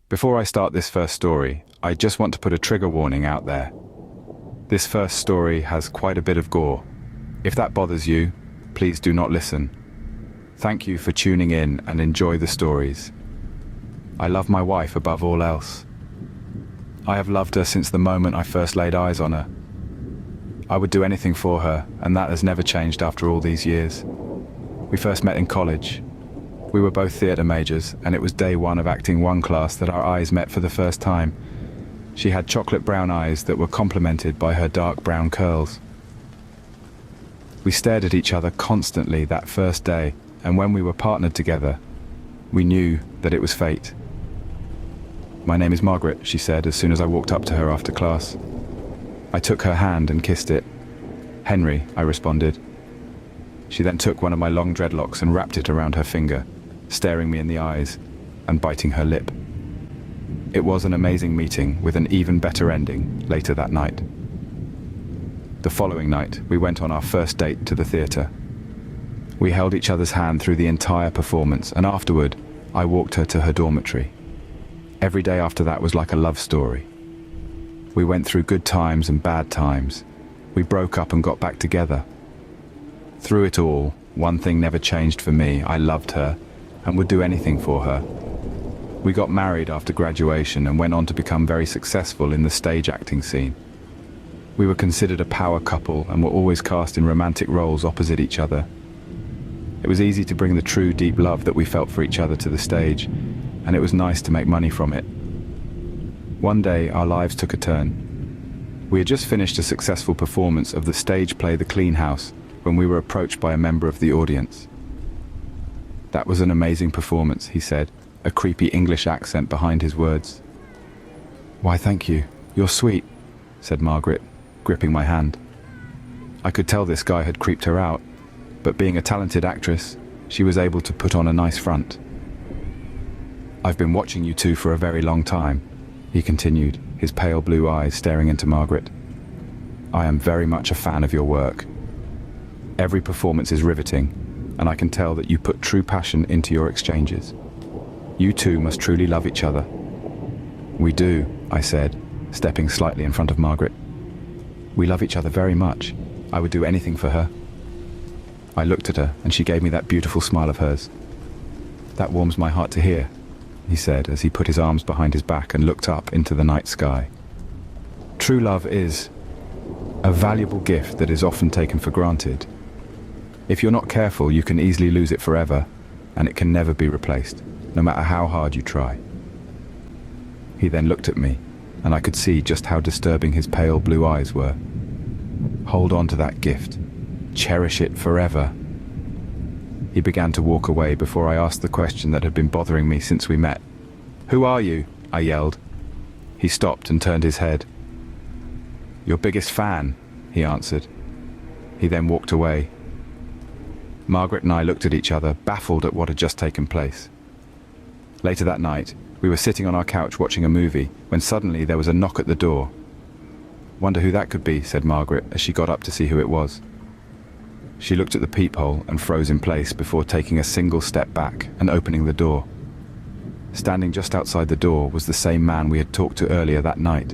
Before I start this first story, I just want to put a trigger warning out there. This first story has quite a bit of gore. If that bothers you, please do not listen. Thank you for tuning in and enjoy the stories. I love my wife above all else. I have loved her since the moment I first laid eyes on her. I would do anything for her, and that has never changed after all these years. We first met in college. We were both theatre majors, and it was day one of Acting 1 class that our eyes met for the first time. She had chocolate brown eyes that were complemented by her dark brown curls. We stared at each other constantly that first day, and when we were partnered together, we knew that it was fate. "My name is Margaret," she said as soon as I walked up to her after class. I took her hand and kissed it. "Henry," I responded. She then took one of my long dreadlocks and wrapped it around her finger, staring me in the eyes and biting her lip. It was an amazing meeting with an even better ending later that night. The following night, we went on our first date to the theatre. We held each other's hand through the entire performance, and afterward, I walked her to her dormitory. Every day after that was like a love story. We went through good times and bad times. We broke up and got back together. Through it all, one thing never changed for me. I loved her and would do anything for her. We got married after graduation and went on to become very successful in the stage acting scene. We were considered a power couple and were always cast in romantic roles opposite each other. It was easy to bring the true deep love that we felt for each other to the stage, and it was nice to make money from it. One day, our lives took a turn. We had just finished a successful performance of the stage play The Clean House when we were approached by a member of the audience. "That was an amazing performance," he said, a creepy English accent behind his words. "Why, thank you. You're sweet," said Margaret, gripping my hand. I could tell this guy had creeped her out, but being a talented actress, she was able to put on a nice front. "I've been watching you two for a very long time," he continued, his pale blue eyes staring into Margaret. "I am very much a fan of your work. Every performance is riveting, and I can tell that you put true passion into your exchanges. You two must truly love each other." "We do," I said, stepping slightly in front of Margaret. "We love each other very much. I would do anything for her." I looked at her, and she gave me that beautiful smile of hers. "That warms my heart to hear," he said as he put his arms behind his back and looked up into the night sky. "True love is a valuable gift that is often taken for granted. If you're not careful, you can easily lose it forever, and it can never be replaced, no matter how hard you try." He then looked at me, and I could see just how disturbing his pale blue eyes were. "Hold on to that gift. Cherish it forever." He began to walk away before I asked the question that had been bothering me since we met. "Who are you?" I yelled. He stopped and turned his head. "Your biggest fan," he answered. He then walked away. Margaret and I looked at each other, baffled at what had just taken place. Later that night, we were sitting on our couch watching a movie, when suddenly there was a knock at the door. "Wonder who that could be," said Margaret as she got up to see who it was. She looked at the peephole and froze in place before taking a single step back and opening the door. Standing just outside the door was the same man we had talked to earlier that night.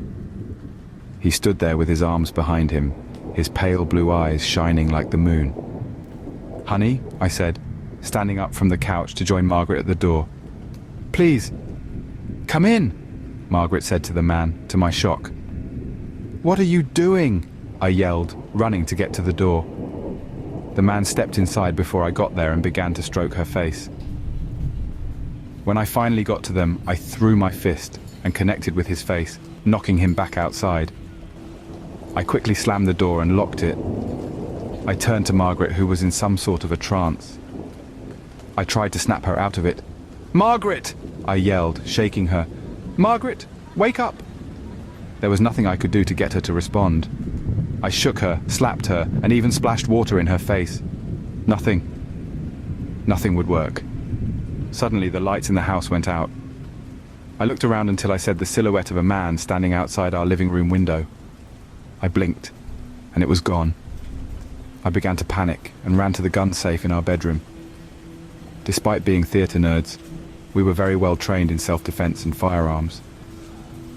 He stood there with his arms behind him, his pale blue eyes shining like the moon. "Honey," I said, standing up from the couch to join Margaret at the door. "Please, come in," Margaret said to the man, to my shock. "What are you doing?" I yelled, running to get to the door. The man stepped inside before I got there and began to stroke her face. When I finally got to them, I threw my fist and connected with his face, knocking him back outside. I quickly slammed the door and locked it. I turned to Margaret, who was in some sort of a trance. I tried to snap her out of it. "Margaret!" I yelled, shaking her. "Margaret, wake up!" There was nothing I could do to get her to respond. I shook her, slapped her, and even splashed water in her face. Nothing. Nothing would work. Suddenly, the lights in the house went out. I looked around until I saw the silhouette of a man standing outside our living room window. I blinked, and it was gone. I began to panic and ran to the gun safe in our bedroom. Despite being theatre nerds, We were very well trained in self-defense and firearms.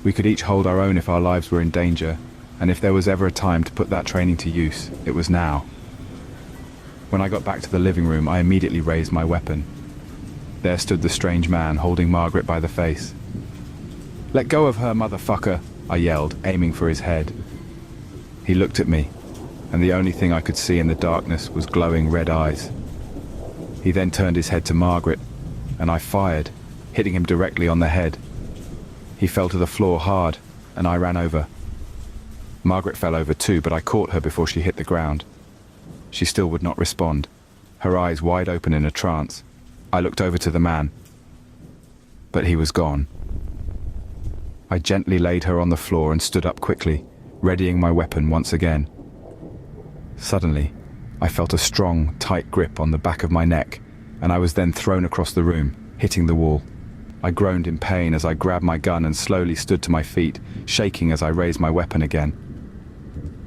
We could each hold our own if our lives were in danger, and if there was ever a time to put that training to use, it was now. When I got back to the living room, I immediately raised my weapon. There stood the strange man, holding Margaret by the face. "Let go of her, motherfucker," I yelled, aiming for his head. He looked at me, and the only thing I could see in the darkness was glowing red eyes. He then turned his head to Margaret, and I fired, hitting him directly on the head. He fell to the floor hard, and I ran over. Margaret fell over too, but I caught her before she hit the ground. She still would not respond, her eyes wide open in a trance. I looked over to the man, but he was gone. I gently laid her on the floor and stood up quickly, readying my weapon once again. Suddenly, I felt a strong, tight grip on the back of my neck, and I was then thrown across the room, hitting the wall. I groaned in pain as I grabbed my gun and slowly stood to my feet, shaking as I raised my weapon again.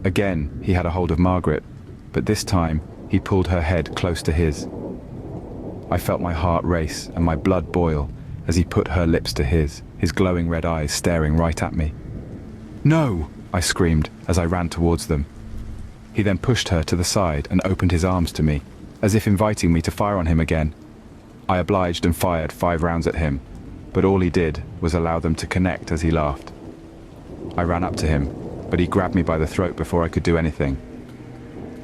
Again, he had a hold of Margaret, but this time, he pulled her head close to his. I felt my heart race and my blood boil as he put her lips to his glowing red eyes staring right at me. "No!" I screamed as I ran towards them. He then pushed her to the side and opened his arms to me, as if inviting me to fire on him again. I obliged and fired 5 rounds at him, but all he did was allow them to connect as he laughed. I ran up to him, but he grabbed me by the throat before I could do anything.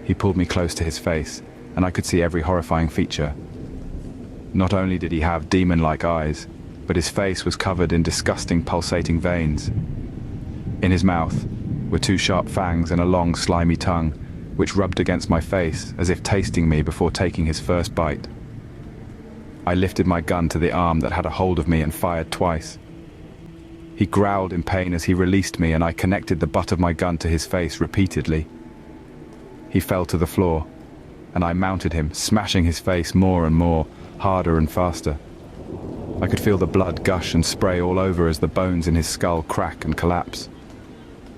He pulled me close to his face, and I could see every horrifying feature. Not only did he have demon-like eyes, but his face was covered in disgusting pulsating veins. In his mouth were 2 sharp fangs and a long slimy tongue, which rubbed against my face as if tasting me before taking his first bite. I lifted my gun to the arm that had a hold of me and fired twice. He growled in pain as he released me, and I connected the butt of my gun to his face repeatedly. He fell to the floor, and I mounted him, smashing his face more and more, harder and faster. I could feel the blood gush and spray all over as the bones in his skull crack and collapse.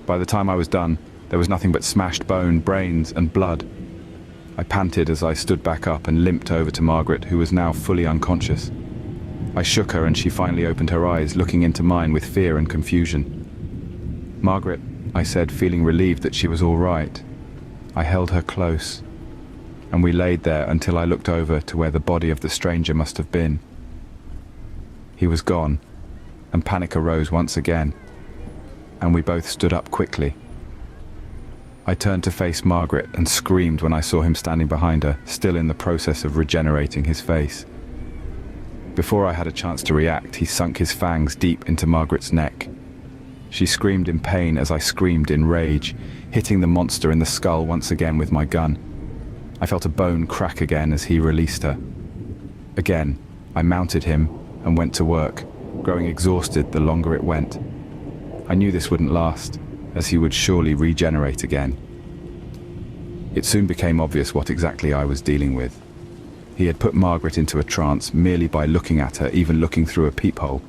By the time I was done, there was nothing but smashed bone, brains, and blood. I panted as I stood back up and limped over to Margaret, who was now fully unconscious. I shook her and she finally opened her eyes, looking into mine with fear and confusion. "Margaret," I said, feeling relieved that she was all right. I held her close, and we laid there until I looked over to where the body of the stranger must have been. He was gone, and panic arose once again, and we both stood up quickly. I turned to face Margaret and screamed when I saw him standing behind her, still in the process of regenerating his face. Before I had a chance to react, he sunk his fangs deep into Margaret's neck. She screamed in pain as I screamed in rage, hitting the monster in the skull once again with my gun. I felt a bone crack again as he released her. Again, I mounted him and went to work, growing exhausted the longer it went. I knew this wouldn't last, as he would surely regenerate again. It soon became obvious what exactly I was dealing with. He had put Margaret into a trance merely by looking at her, even looking through a peephole.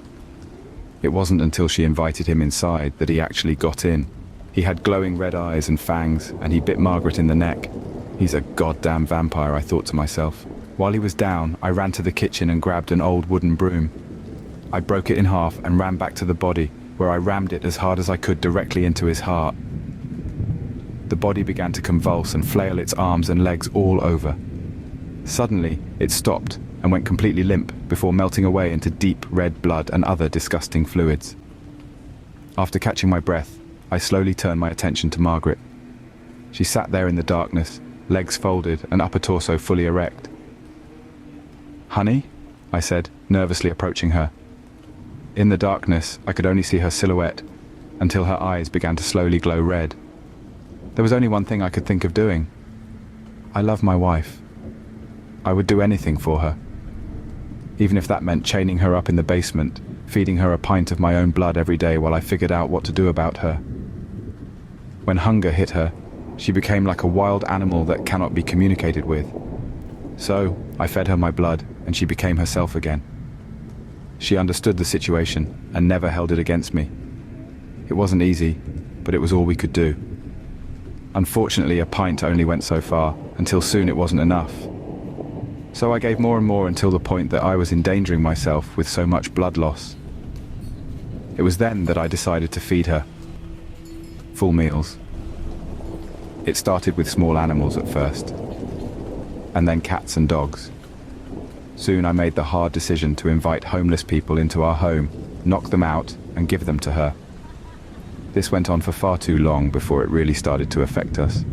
It wasn't until she invited him inside that he actually got in. He had glowing red eyes and fangs, and he bit Margaret in the neck. He's a goddamn vampire, I thought to myself. While he was down, I ran to the kitchen and grabbed an old wooden broom. I broke it in half and ran back to the body, where I rammed it as hard as I could directly into his heart. The body began to convulse and flail its arms and legs all over. Suddenly, it stopped and went completely limp before melting away into deep red blood and other disgusting fluids. After catching my breath, I slowly turned my attention to Margaret. She sat there in the darkness, legs folded and upper torso fully erect. "Honey?" I said, nervously approaching her. In the darkness, I could only see her silhouette until her eyes began to slowly glow red. There was only one thing I could think of doing. I love my wife. I would do anything for her, even if that meant chaining her up in the basement, feeding her a pint of my own blood every day while I figured out what to do about her. When hunger hit her, she became like a wild animal that cannot be communicated with. So, I fed her my blood, and she became herself again. She understood the situation and never held it against me. It wasn't easy, but it was all we could do. Unfortunately, a pint only went so far, until soon it wasn't enough. So I gave more and more until the point that I was endangering myself with so much blood loss. It was then that I decided to feed her. Full meals. It started with small animals at first, and then cats and dogs. Soon I made the hard decision to invite homeless people into our home, knock them out, and give them to her. This went on for far too long before it really started to affect us.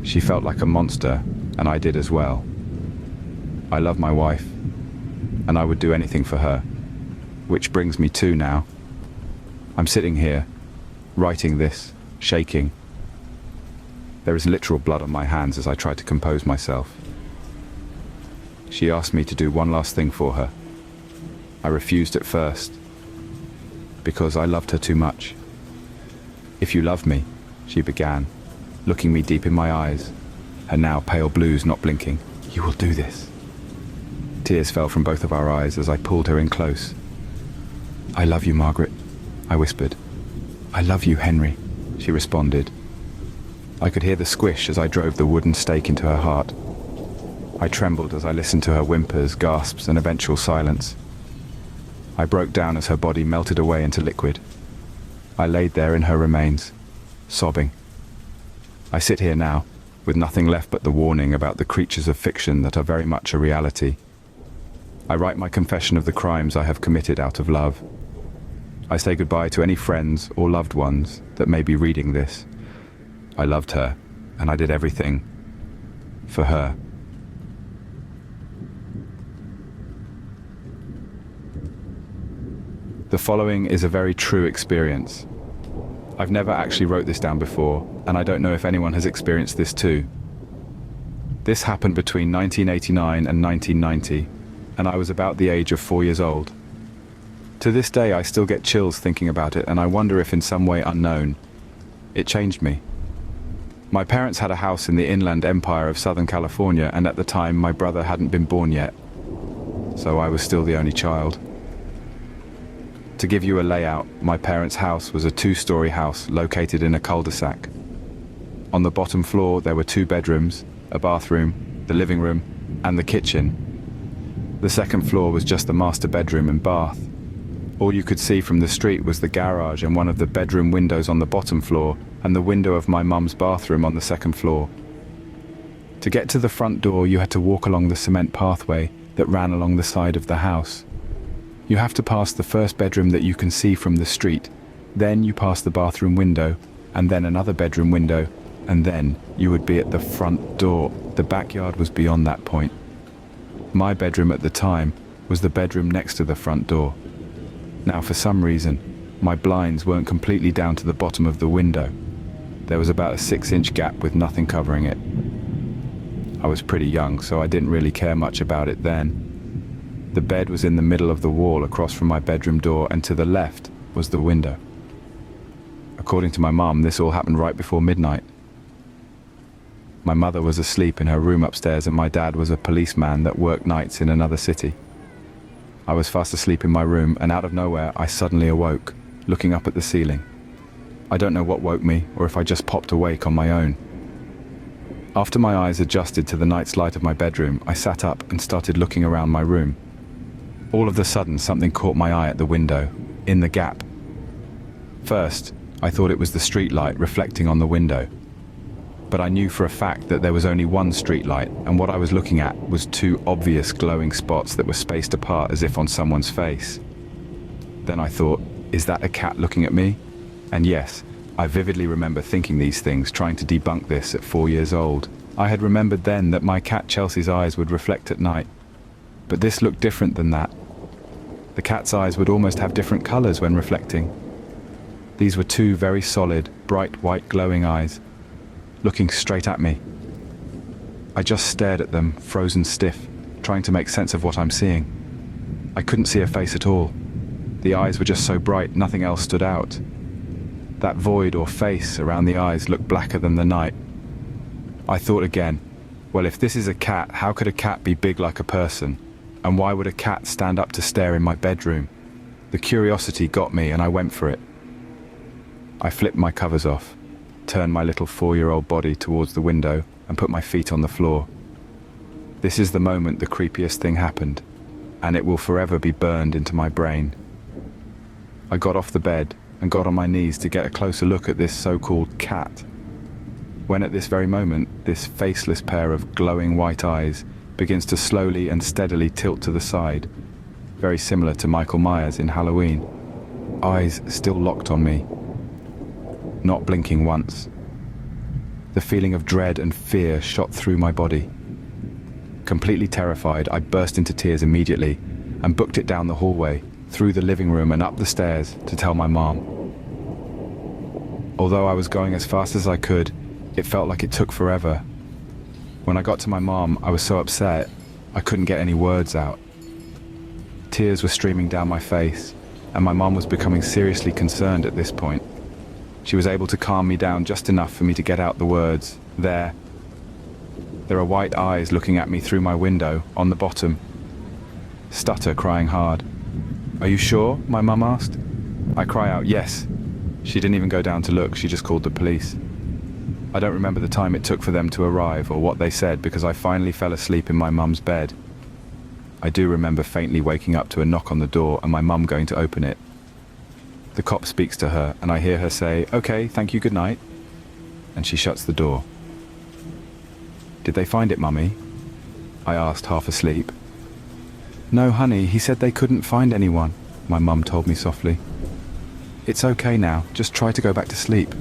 She felt like a monster, and I did as well. I love my wife, and I would do anything for her. Which brings me to now. I'm sitting here, writing this, shaking. There is literal blood on my hands as I try to compose myself. She asked me to do one last thing for her. I refused at first, because I loved her too much. "If you love me," she began, looking me deep in my eyes, her now pale blues not blinking, "you will do this." Tears fell from both of our eyes as I pulled her in close. "I love you, Margaret," I whispered. "I love you, Henry," she responded. I could hear the squish as I drove the wooden stake into her heart. I trembled as I listened to her whimpers, gasps, and eventual silence. I broke down as her body melted away into liquid. I laid there in her remains, sobbing. I sit here now, with nothing left but the warning about the creatures of fiction that are very much a reality. I write my confession of the crimes I have committed out of love. I say goodbye to any friends or loved ones that may be reading this. I loved her, and I did everything for her. The following is a very true experience. I've never actually wrote this down before, and I don't know if anyone has experienced this too. This happened between 1989 and 1990, and I was about the age of 4 years old. To this day, I still get chills thinking about it, and I wonder if in some way unknown, it changed me. My parents had a house in the inland empire of Southern California, and at the time my brother hadn't been born yet, so I was still the only child. To give you a layout, my parents' house was a 2-story house located in a cul-de-sac. On the bottom floor there were 2 bedrooms, a bathroom, the living room, and the kitchen. The second floor was just the master bedroom and bath. All you could see from the street was the garage and one of the bedroom windows on the bottom floor, and the window of my mum's bathroom on the second floor. To get to the front door, you had to walk along the cement pathway that ran along the side of the house. You have to pass the first bedroom that you can see from the street, then you pass the bathroom window, and then another bedroom window, and then you would be at the front door. The backyard was beyond that point. My bedroom at the time was the bedroom next to the front door. Now, for some reason, my blinds weren't completely down to the bottom of the window. There was about a 6-inch gap with nothing covering it. I was pretty young, so I didn't really care much about it then. The bed was in the middle of the wall across from my bedroom door, and to the left was the window. According to my mum, this all happened right before midnight. My mother was asleep in her room upstairs, and my dad was a policeman that worked nights in another city. I was fast asleep in my room, and out of nowhere I suddenly awoke, looking up at the ceiling. I don't know what woke me, or if I just popped awake on my own. After my eyes adjusted to the night's light of my bedroom, I sat up and started looking around my room. All of a sudden, something caught my eye at the window, in the gap. First, I thought it was the street light reflecting on the window. But I knew for a fact that there was only one street light, and what I was looking at was 2 obvious glowing spots that were spaced apart as if on someone's face. Then I thought, is that a cat looking at me? And yes, I vividly remember thinking these things, trying to debunk this at 4 years old. I had remembered then that my cat Chelsea's eyes would reflect at night. But this looked different than that. The cat's eyes would almost have different colors when reflecting. These were 2 very solid, bright white glowing eyes, looking straight at me. I just stared at them, frozen stiff, trying to make sense of what I'm seeing. I couldn't see a face at all. The eyes were just so bright, nothing else stood out. That void or face around the eyes looked blacker than the night. I thought again, well, if this is a cat, how could a cat be big like a person? And why would a cat stand up to stare in my bedroom? The curiosity got me, and I went for it. I flipped my covers off, turned my little 4-year-old body towards the window, and put my feet on the floor. This is the moment the creepiest thing happened, and it will forever be burned into my brain. I got off the bed and got on my knees to get a closer look at this so-called cat, when at this very moment, this faceless pair of glowing white eyes begins to slowly and steadily tilt to the side, very similar to Michael Myers in Halloween. Eyes still locked on me, not blinking once. The feeling of dread and fear shot through my body. Completely terrified, I burst into tears immediately and booked it down the hallway, through the living room and up the stairs to tell my mom. Although I was going as fast as I could, it felt like it took forever. When I got to my mom, I was so upset, I couldn't get any words out. Tears were streaming down my face, and my mom was becoming seriously concerned at this point. She was able to calm me down just enough for me to get out the words, There are white eyes looking at me through my window, on the bottom. Stutter, crying hard. Are you sure? My mum asked. I cry out, yes. She didn't even go down to look, she just called the police. I don't remember the time it took for them to arrive or what they said because I finally fell asleep in my mum's bed. I do remember faintly waking up to a knock on the door and my mum going to open it. The cop speaks to her and I hear her say, okay, thank you, good night. And she shuts the door. Did they find it, Mummy? I asked, half asleep. No, honey, he said they couldn't find anyone, my mum told me softly. It's okay now, just try to go back to sleep.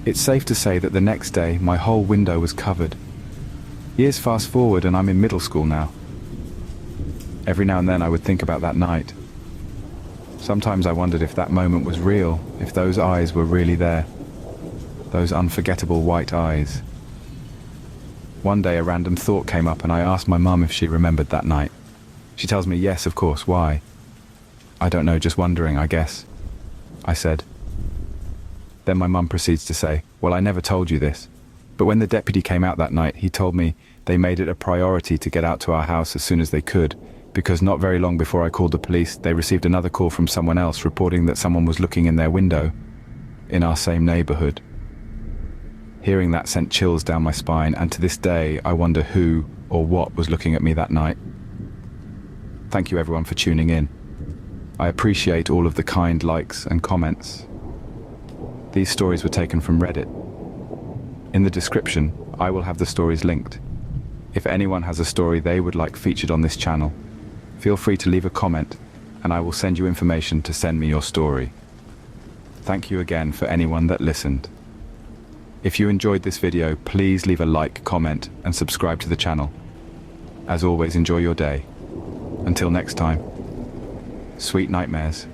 It's safe to say that the next day, my whole window was covered. Years fast forward and I'm in middle school now. Every now and then I would think about that night. Sometimes I wondered if that moment was real, if those eyes were really there. Those unforgettable white eyes. One day a random thought came up and I asked my mum if she remembered that night. She tells me yes, of course, why? I don't know, just wondering, I guess. I said. Then my mum proceeds to say, well, I never told you this, but when the deputy came out that night, he told me they made it a priority to get out to our house as soon as they could, because not very long before I called the police, they received another call from someone else reporting that someone was looking in their window, in our same neighborhood. Hearing that sent chills down my spine, and to this day, I wonder who or what was looking at me that night. Thank you everyone for tuning in. I appreciate all of the kind likes and comments. These stories were taken from Reddit. In the description, I will have the stories linked. If anyone has a story they would like featured on this channel, feel free to leave a comment and I will send you information to send me your story. Thank you again for anyone that listened. If you enjoyed this video, please leave a like, comment, and subscribe to the channel. As always, enjoy your day. Until next time, sweet nightmares.